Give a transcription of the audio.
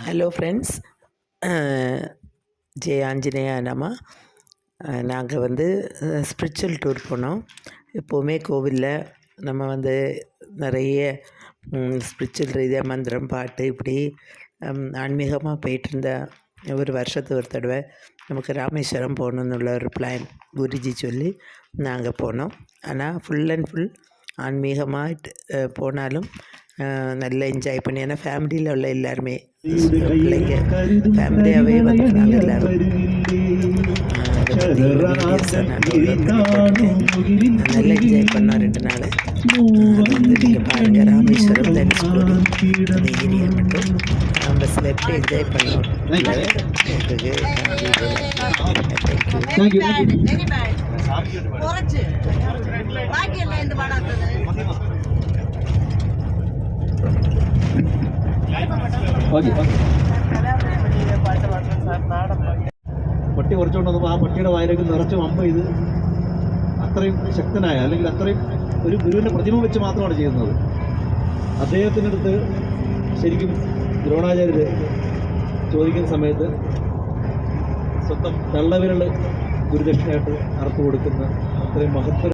Hello friends, ஜெய ஆஞ்சநேயா நம. நாங்கள் ஸ்பிரிச்சுவல் டூர் போனோம். எப்போவுமே கோவிலில் நம்ம நிறைய ஸ்பிரிச்சுவல் ரீதியாக மந்திரம், பாட்டு, இப்படி ஆன்மீகமாக போயிட்டுருந்த ஒரு வருஷத்துக்கு ஒரு தடவை நமக்கு ராமேஸ்வரம் போகணுன்னுள்ள ஒரு பிளான் குருஜி சொல்லி நாங்கள் போனோம். ஆனால் ஃபுல் அண்ட் ஃபுல் ஆன்மீகமாக போனாலும் நல்லா என்ஜாய் பண்ணி, ஏன்னா ஃபேமிலியில் உள்ள எல்லாருமே பிள்ளைங்க ஃபேமிலியாகவே நாங்கள் எல்லோரும் நல்லா என்ஜாய் பண்ணோம் 2 நாள். நீங்கள் பாருங்கள், ராமேஸ்வரம் தனுஷ்கோடி அந்த ஏரியா மட்டும் பஸ்ஸில் எப்படி என்ஜாய் பண்ணோம். പട്ടി കുറച്ചുകൊണ്ട് വന്നപ്പോൾ ആ പട്ടിയുടെ വായിലേക്ക് നിറച്ചും അമ്പ ഇത് അത്രയും ശക്തനായ, അല്ലെങ്കിൽ അത്രയും ഒരു ഗുരുവിൻ്റെ പ്രതിമ വെച്ച് മാത്രമാണ് ചെയ്യുന്നത്. അദ്ദേഹത്തിനടുത്ത് ശരിക്കും ദ്രോണാചാര്യർ ചോദിക്കുന്ന സമയത്ത് സ്വന്തം തള്ളവിരൽ ഗുരുദക്ഷിണയായിട്ട് അറുത്തു കൊടുക്കുന്ന അത്രയും മഹത്തര